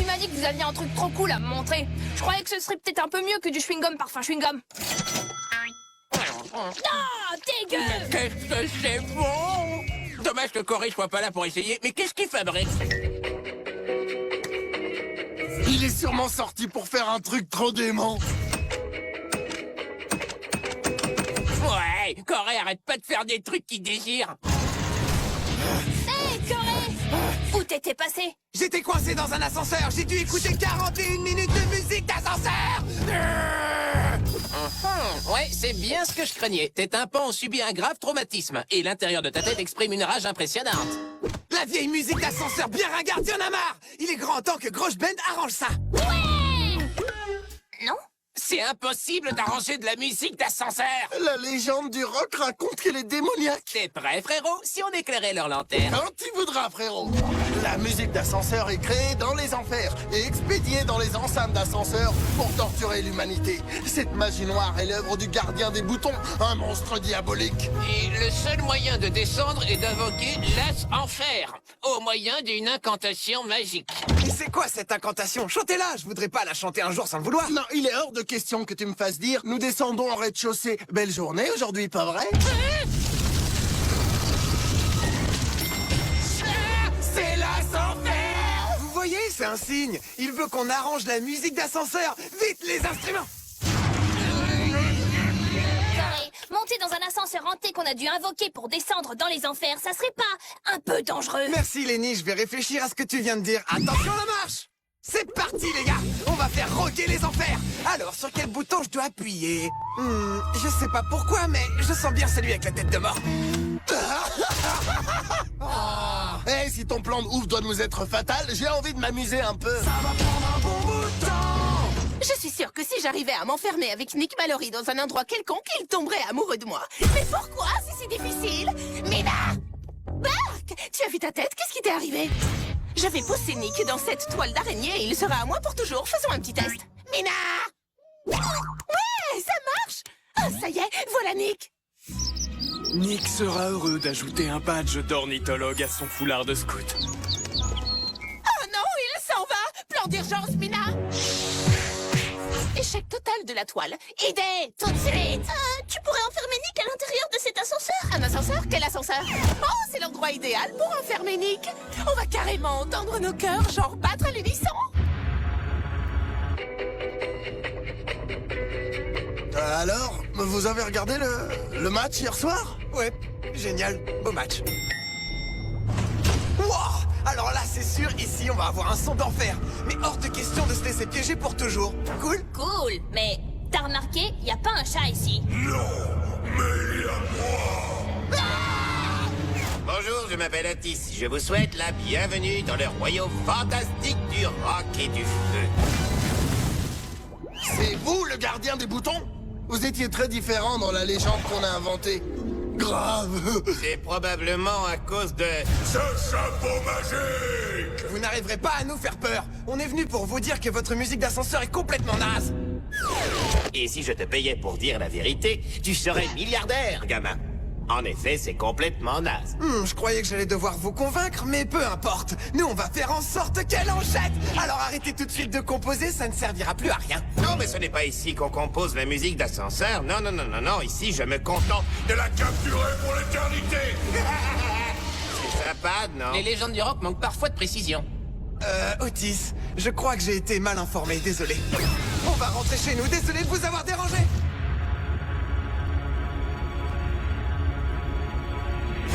tu m'as dit que vous aviez un truc trop cool à me montrer. Je croyais que ce serait peut-être un peu mieux que du chewing-gum parfum chewing-gum. Ah, dégueu! Qu'est-ce que c'est bon! Dommage que Corey soit pas là pour essayer, mais qu'est-ce qu'il fabrique? Il est sûrement sorti pour faire un truc trop dément. Ouais, Corey, arrête pas de faire des trucs qui désirent. Hé, Corey! Où t'étais passé? J'étais coincé dans un ascenseur, j'ai dû écouter 41 minutes de musique d'ascenseur. Ouais, c'est bien ce que je craignais. Tes tympans ont subi un grave traumatisme, et l'intérieur de ta tête exprime une rage impressionnante. La vieille musique d'ascenseur bien ringarde, y'en a marre. Il est grand temps que Groschband arrange ça. Ouais! Non? C'est impossible d'arranger de la musique d'ascenseur. La légende du rock raconte qu'elle est démoniaque. T'es prêt, frérot? Si on éclairait leur lanterne. Quand tu voudras, frérot. La musique d'ascenseur est créée dans les enfers et expédiée dans les enceintes d'ascenseur pour torturer l'humanité. Cette magie noire est l'œuvre du gardien des boutons, un monstre diabolique. Et le seul moyen de descendre est d'invoquer l'as-enfer, au moyen d'une incantation magique. Et c'est quoi cette incantation? Chantez-la, je voudrais pas la chanter un jour sans le vouloir. Non, il est hors de question que tu me fasses dire « Nous descendons au rez-de-chaussée ». Belle journée aujourd'hui, pas vrai? C'est l'ascenseur! Vous voyez, c'est un signe. Il veut qu'on arrange la musique d'ascenseur. Vite, les instruments! Corey, monter dans un ascenseur hanté qu'on a dû invoquer pour descendre dans les enfers, ça serait pas un peu dangereux? Merci, Lenny, je vais réfléchir à ce que tu viens de dire. Attention, la marche! C'est parti, les gars! On va faire rocker les enfers! Alors, sur quel bouton je dois appuyer? Je sais pas pourquoi, mais je sens bien celui avec la tête de mort. Eh, si ton plan de ouf doit nous être fatal, j'ai envie de m'amuser un peu. Ça va prendre un bon bout de temps! Je suis sûre que si j'arrivais à m'enfermer avec Nick Mallory dans un endroit quelconque, il tomberait amoureux de moi. Mais pourquoi, si c'est difficile? Mina! Bark! Tu as vu ta tête? Qu'est-ce qui t'est arrivé? Je vais pousser Nick dans cette toile d'araignée et il sera à moi pour toujours. Faisons un petit test. Mina! Ouais, ça marche! Ah, ça y est, voilà Nick! Nick sera heureux d'ajouter un badge d'ornithologue à son foulard de scout. Oh non, il s'en va! Plan d'urgence, Mina! Échec total de la toile. Idée, tout de suite! Tu pourrais enfermer Nick à l'intérieur de cet ascenseur? Un ascenseur? Quel ascenseur? Oh, c'est l'endroit idéal pour enfermer Nick! On va carrément entendre nos cœurs, genre battre à l'unisson! Alors, vous avez regardé le match hier soir? Ouais, génial, beau match. Wow! Alors là, c'est sûr, ici, on va avoir un son d'enfer. Mais hors de question de se laisser piéger pour toujours. Cool? Cool, mais t'as remarqué, y a pas un chat ici. Bonjour, je m'appelle Otis. Je vous souhaite la bienvenue dans le royaume fantastique du rock et du feu. C'est vous le gardien des boutons? Vous étiez très différent dans la légende qu'on a inventée. Grave. C'est probablement à cause de... Ce chapeau magique! Vous n'arriverez pas à nous faire peur. On est venu pour vous dire que votre musique d'ascenseur est complètement naze. Et si je te payais pour dire la vérité, tu serais milliardaire, gamin. En effet, c'est complètement naze. Je croyais que j'allais devoir vous convaincre, mais peu importe. Nous, on va faire en sorte qu'elle en jette. Alors arrêtez tout de suite de composer, ça ne servira plus à rien. Non, mais ce n'est pas ici qu'on compose la musique d'ascenseur. Non, non, non, non, non. Ici, je me contente De la capturer pour l'éternité! C'est sympa, non? Les légendes du rock manquent parfois de précision. Otis, je crois que j'ai été mal informé, désolé. On va rentrer chez nous, désolé de vous avoir dérangé.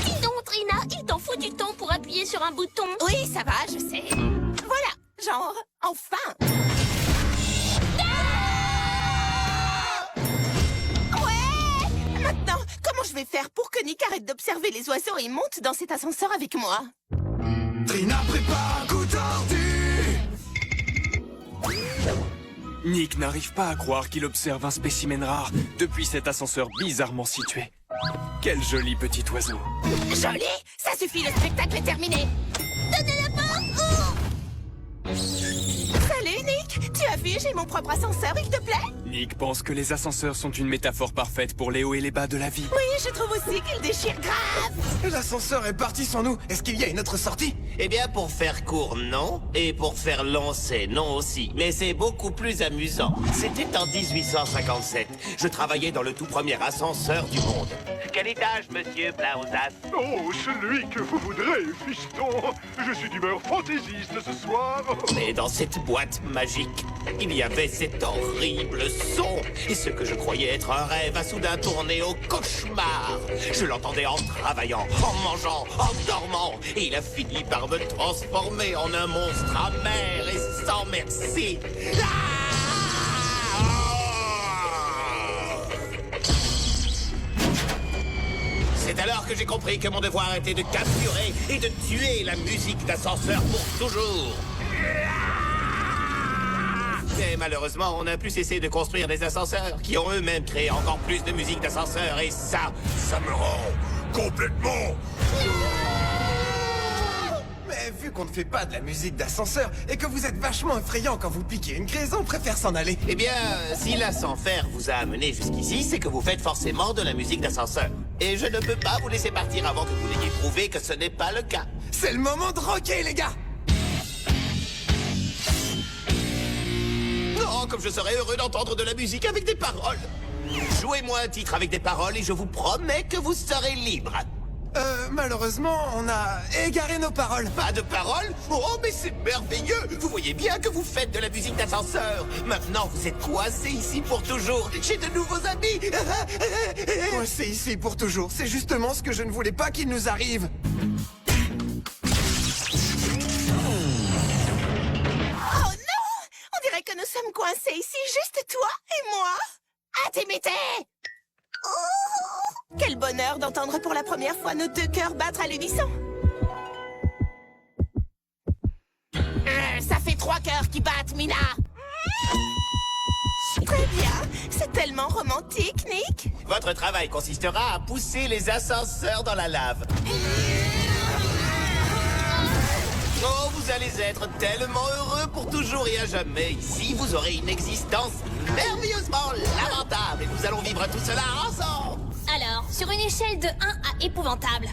Dis donc, Trina, il t'en faut du temps pour appuyer sur un bouton. Oui, ça va, je sais. Voilà, genre, enfin! Ouais! Maintenant, comment je vais faire pour que Nick arrête d'observer les oiseaux et monte dans cet ascenseur avec moi? Trina prépare un coup tordu. Nick n'arrive pas à croire qu'il observe un spécimen rare depuis cet ascenseur bizarrement situé. Quel joli petit oiseau. Joli! Ça suffit, le spectacle est terminé! Donnez la porte! Oh! Salut, Nick! Tu as pas vu, j'ai mon propre ascenseur, il te plaît? Nick pense que les ascenseurs sont une métaphore parfaite pour les hauts et les bas de la vie. Oui, je trouve aussi qu'il déchire grave. L'ascenseur est parti sans nous. Est-ce qu'il y a une autre sortie? Eh bien, pour faire court, non. Et pour faire long, c'est non aussi. Mais c'est beaucoup plus amusant. C'était en 1857. Je travaillais dans le tout premier ascenseur du monde. Quel étage, monsieur Blauzas? Oh, celui que vous voudrez, fiston. Je suis d'humeur fantaisiste ce soir. Mais dans cette boîte magique, il y avait cet horrible son. Et ce que je croyais être un rêve a soudain tourné au cauchemar. Je l'entendais en travaillant, en mangeant, en dormant. Et il a fini par me transformer en un monstre amer et sans merci. C'est alors que j'ai compris que mon devoir était de capturer et de tuer la musique d'ascenseur pour toujours. Mais malheureusement, on n'a plus cessé de construire des ascenseurs qui ont eux-mêmes créé encore plus de musique d'ascenseur et ça Ça me rend complètement... Mais vu qu'on ne fait pas de la musique d'ascenseur et que vous êtes vachement effrayant quand vous piquez une crise, on préfère s'en aller. Eh bien, si l'ascenseur vous a amené jusqu'ici, c'est que vous faites forcément de la musique d'ascenseur. Et je ne peux pas vous laisser partir avant que vous n'ayez prouvé que ce n'est pas le cas. C'est le moment de rocker, les gars. Oh, comme je serais heureux d'entendre de la musique avec des paroles. Jouez-moi un titre avec des paroles et je vous promets que vous serez libre. Malheureusement, on a égaré nos paroles. Pas de paroles? Oh, mais c'est merveilleux! Vous voyez bien que vous faites de la musique d'ascenseur. Maintenant, vous êtes coincés ici pour toujours. J'ai de nouveaux amis. Coincé ici pour toujours. C'est justement ce que je ne voulais pas qu'il nous arrive. Oh non! On dirait que nous sommes coincés ici, juste toi et moi. Intimité! Oh! Quel bonheur d'entendre pour la première fois nos deux cœurs battre à l'unisson. Ça fait 3 cœurs qui battent, Mina. Très bien. C'est tellement romantique, Nick. Votre travail consistera à pousser les ascenseurs dans la lave. Oh, vous allez être tellement heureux pour toujours et à jamais. Ici, vous aurez une existence merveilleusement lamentable et nous allons vivre tout cela ensemble. Alors, sur une échelle de 1 à épouvantable.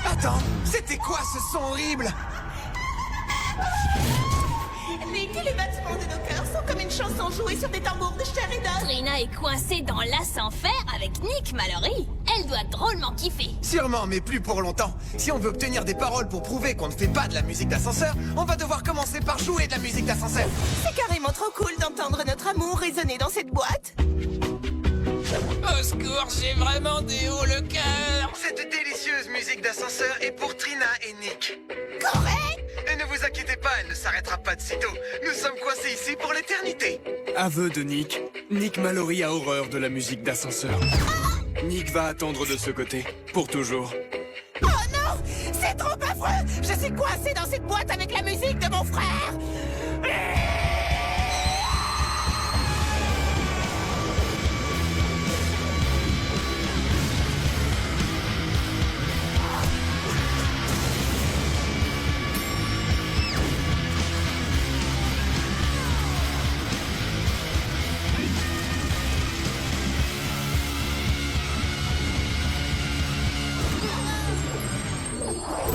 Attends, c'était quoi ce son horrible? Nick, les battements de nos cœurs sont comme une chanson jouée sur des tambours de chair et d'os. Trina est coincée dans l'ascenseur avec Nick Mallory. Elle doit drôlement kiffer. Sûrement, mais plus pour longtemps. Si on veut obtenir des paroles pour prouver qu'on ne fait pas de la musique d'ascenseur, on va devoir commencer par jouer de la musique d'ascenseur. C'est carrément trop cool d'entendre notre amour résonner dans cette boîte. Au secours, j'ai vraiment des hauts le cœur. Cette délicieuse musique d'ascenseur est pour Trina et Nick. Correct! Et ne vous inquiétez pas, elle ne s'arrêtera pas de sitôt. Nous sommes coincés ici pour l'éternité. Aveu de Nick. Nick Mallory a horreur de la musique d'ascenseur. Nick va attendre de ce côté, pour toujours. Oh non! C'est trop affreux! Je suis coincé dans cette boîte avec la musique de mon frère!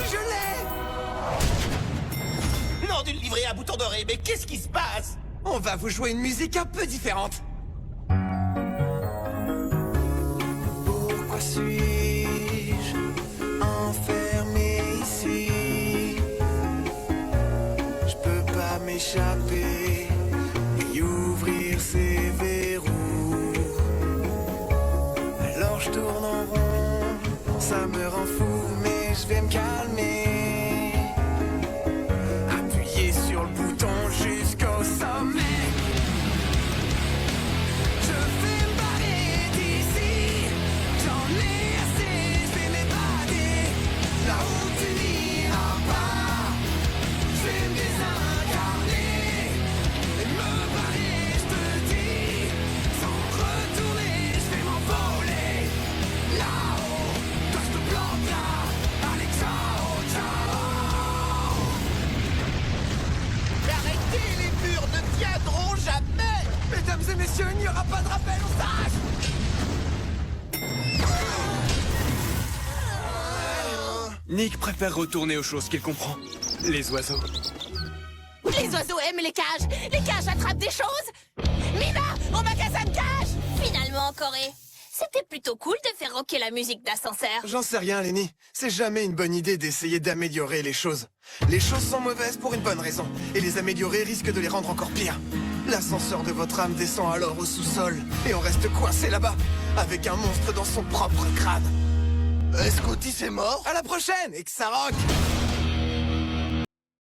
Je l'ai! Non, d'une livrée à bouton doré, mais qu'est-ce qui se passe? On va vous jouer une musique un peu différente. Pourquoi suis-je enfermé ici? Je peux pas m'échapper et ouvrir ces verrous. Alors je tourne en rond, ça me rend fou, mais je vais me calmer. Appuyer sur le bouton jusqu'au sommet. Je vais me barrer d'ici. J'en ai assez, je vais m'évader. Là où tu n'iras pas. Je vais me désincarner et me barrer, je te dis. Sans retourner, je vais m'envoler. Là-haut, quand je te plante là. Allez, ciao, ciao. jamais! Mesdames et messieurs, il n'y aura pas de rappel au stage. Nick préfère retourner aux choses qu'il comprend. Les oiseaux. Les oiseaux aiment les cages. Les cages attrapent des choses. Mina, au magasin de cages. Finalement, Corée, c'était plutôt cool de faire rocker la musique d'ascenseur. J'en sais rien, Lenny. C'est jamais une bonne idée d'essayer d'améliorer les choses. Les choses sont mauvaises pour une bonne raison, et les améliorer risque de les rendre encore pires. L'ascenseur de votre âme descend alors au sous-sol, et on reste coincé là-bas, avec un monstre dans son propre crâne. Est-ce qu'Otis est mort? À la prochaine, et que ça rock!